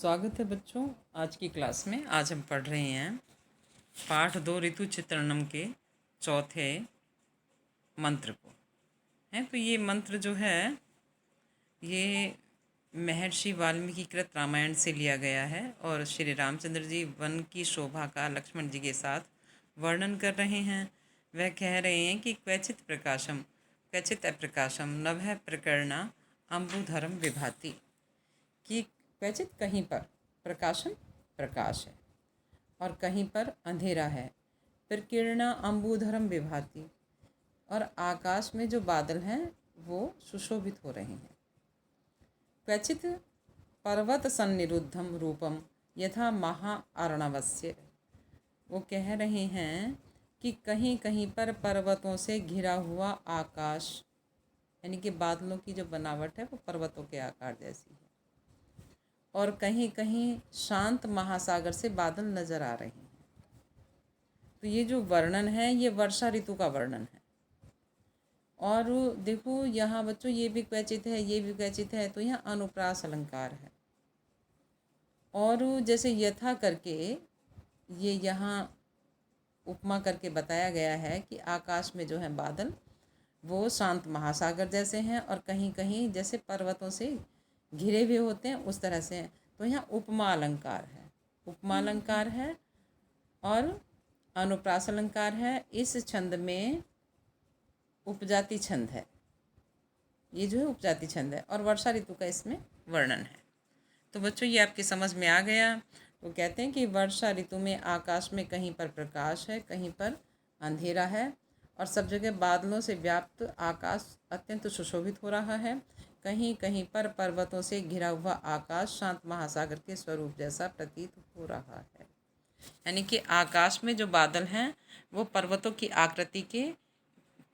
स्वागत है बच्चों। आज की क्लास में आज हम पढ़ रहे हैं पाठ 2 ऋतु चित्रणम के चौथे मंत्र को। है तो ये मंत्र जो है ये महर्षि वाल्मीकि कृत रामायण से लिया गया है और श्री रामचंद्र जी वन की शोभा का लक्ष्मण जी के साथ वर्णन कर रहे हैं। वह कह रहे हैं कि क्वचित प्रकाशम क्वचित अप्रकाशम नभः प्रकरणा अम्बुधरम विभाति, कि क्वचित कहीं पर प्रकाशन प्रकाश है और कहीं पर अंधेरा है। प्रकीर्णा अम्बुधरम विभाति, और आकाश में जो बादल हैं वो सुशोभित हो रहे हैं। क्वचित पर्वत सन्निरुद्धम रूपम यथा महाअर्णवस्य, वो कह रहे हैं कि कहीं कहीं पर पर्वतों से घिरा हुआ आकाश, यानी कि बादलों की जो बनावट है वो पर्वतों के आकार जैसी है, और कहीं कहीं शांत महासागर से बादल नज़र आ रहे हैं। तो ये जो वर्णन है ये वर्षा ऋतु का वर्णन है। और देखो यहाँ बच्चों ये भी क्वचित है, ये भी क्वचित है, तो यहाँ अनुप्रास अलंकार है। और जैसे यथा करके ये यहाँ उपमा करके बताया गया है कि आकाश में जो है बादल वो शांत महासागर जैसे हैं और कहीं कहीं जैसे पर्वतों से घिरे हुए होते हैं उस तरह से हैं। तो यहाँ उपमा अलंकार है, उपमा अलंकार है और अनुप्रास अलंकार है। इस छंद में उपजाति छंद है, ये जो है उपजाति छंद है और वर्षा ऋतु का इसमें वर्णन है। तो बच्चों ये आपकी समझ में आ गया। तो कहते हैं कि वर्षा ऋतु में आकाश में कहीं पर प्रकाश है, कहीं पर अंधेरा है और सब जगह बादलों से व्याप्त आकाश अत्यंत सुशोभित हो रहा है। कहीं कहीं पर पर्वतों से घिरा हुआ आकाश शांत महासागर के स्वरूप जैसा प्रतीत हो रहा है। यानी कि आकाश में जो बादल हैं वो पर्वतों की आकृति के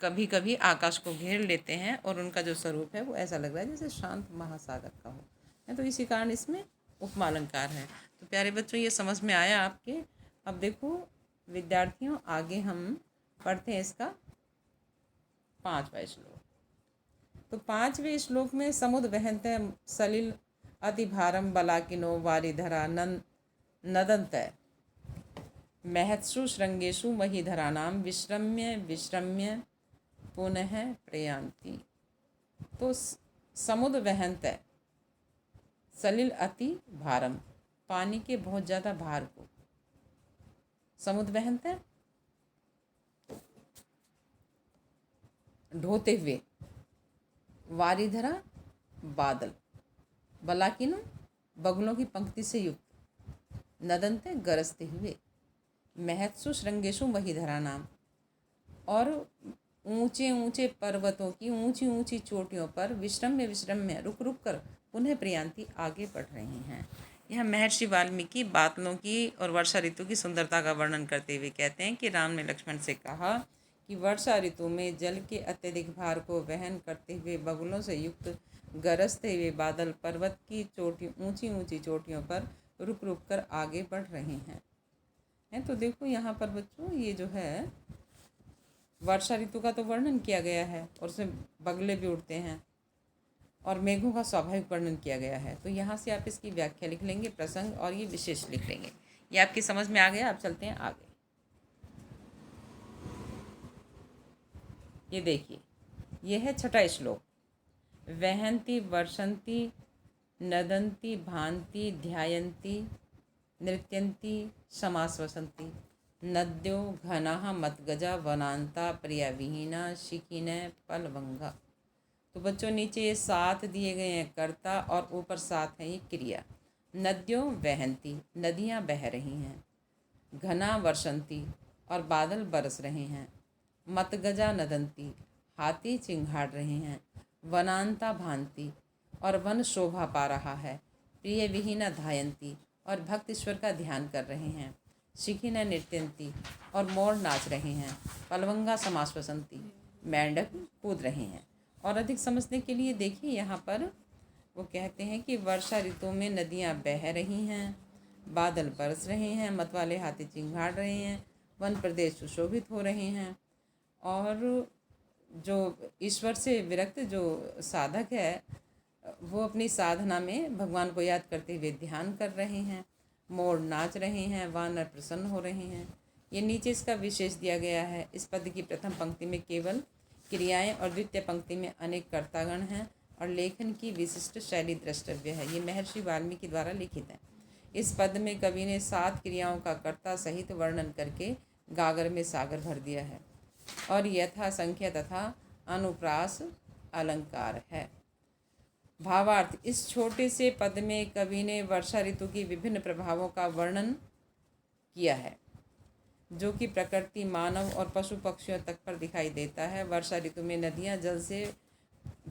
कभी कभी आकाश को घेर लेते हैं और उनका जो स्वरूप है वो ऐसा लग रहा है जैसे शांत महासागर का हो। है तो इसी कारण इसमें उपमा अलंकार है। तो प्यारे बच्चों ये समझ में आया आपके। अब देखो विद्यार्थियों आगे हम पढ़ते हैं इसका 5वां श्लोक। तो 5वें श्लोक में समुद्र वहंत सलिल अतिभारम बलाकिनो वारिधरा नदंत महत्सु श्रृंगेशु महीधरानाम विश्रम्य विश्रम्य पुनः प्रयांति। तो समुद्र वहंत सलिल अति भारम, पानी के बहुत ज़्यादा भार को समुद्र वहंत ढोते हुए, वारिधरा बादल, बलाकिनो बगलों की पंक्ति से युक्त, नदंते गरजते हुए, महत्सु श्रृंगेशु महीधरा नाम, और ऊंचे ऊंचे पर्वतों की ऊंची ऊंची चोटियों पर विश्रम्य विश्रम्य रुक रुक कर पुनः प्रयांति आगे बढ़ रहे हैं। यह महर्षि वाल्मीकि बादलों की और वर्षा ऋतु की सुंदरता का वर्णन करते हुए कहते हैं कि राम ने लक्ष्मण से कहा कि वर्षा ऋतु में जल के अत्यधिक भार को वहन करते हुए बगुलों से युक्त गरजते हुए बादल पर्वत की चोटी ऊंची ऊंची चोटियों पर रुक रुक कर आगे बढ़ रहे हैं। तो देखो यहाँ पर बच्चों ये जो है वर्षा ऋतु का तो वर्णन किया गया है और उसमें बगले भी उड़ते हैं और मेघों का स्वाभाविक वर्णन किया गया है। तो यहाँ से आप इसकी व्याख्या लिख लेंगे, प्रसंग और ये विशेष लिख लेंगे। ये आपकी समझ में आ गया। आप चलते हैं आगे। ये देखिए ये है 6वां श्लोक। वहंती वर्षंती नदंती भांति ध्यायंती नृत्यंती समाश्वसंती नद्यो घनाः मतगजा वनांता प्रियाविहीना शिखिन पलवंगा। तो बच्चों नीचे ये 7 दिए गए हैं कर्ता और ऊपर 7 है ये क्रिया। नद्यों वहंती, नदियाँ बह रही हैं, घना वर्षंती और बादल बरस रहे हैं, मतगजा नदंती हाथी चिंघाड़ रहे हैं, वनांता भांति और वन शोभा पा रहा है, प्रिय विहीना धायंती और भक्त ईश्वर का ध्यान कर रहे हैं, शिखिना नृत्यंती और मोर नाच रहे हैं, पलवंगा समाश्वसंती मेंढक कूद रहे हैं। और अधिक समझने के लिए देखिए यहाँ पर वो कहते हैं कि वर्षा ऋतु में नदियाँ बह रही हैं, बादल बरस रहे हैं, मतवाले हाथी चिंघाड़ रहे हैं, वन प्रदेश सुशोभित हो रहे हैं, और जो ईश्वर से विरक्त जो साधक है वो अपनी साधना में भगवान को याद करते हुए ध्यान कर रहे हैं। मोर नाच रहे हैं, वानर प्रसन्न हो रहे हैं। ये नीचे इसका विशेष दिया गया है। इस पद की प्रथम पंक्ति में केवल क्रियाएं और द्वितीय पंक्ति में अनेक कर्तागण हैं और लेखन की विशिष्ट शैली द्रष्टव्य है। ये महर्षि वाल्मीकि द्वारा लिखित है। इस पद में कवि ने 7 क्रियाओं का कर्ता सहित वर्णन करके गागर में सागर भर दिया है और यथा संख्या तथा अनुप्रास अलंकार है। भावार्थ, इस छोटे से पद में कवि ने वर्षा ऋतु की विभिन्न प्रभावों का वर्णन किया है जो कि प्रकृति, मानव और पशु पक्षियों तक पर दिखाई देता है। वर्षा ऋतु में नदियाँ जल से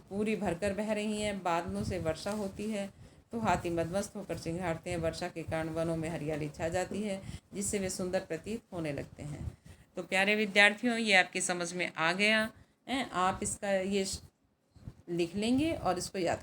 पूरी भरकर बह रही हैं, बादलों से वर्षा होती है तो हाथी मदमस्त होकर चिंघाड़ते हैं। वर्षा के कारण वनों में हरियाली छा जाती है जिससे वे सुंदर प्रतीत होने लगते हैं। तो प्यारे विद्यार्थियों, ये आपकी समझ में आ गया है। आप इसका ये लिख लेंगे और इसको याद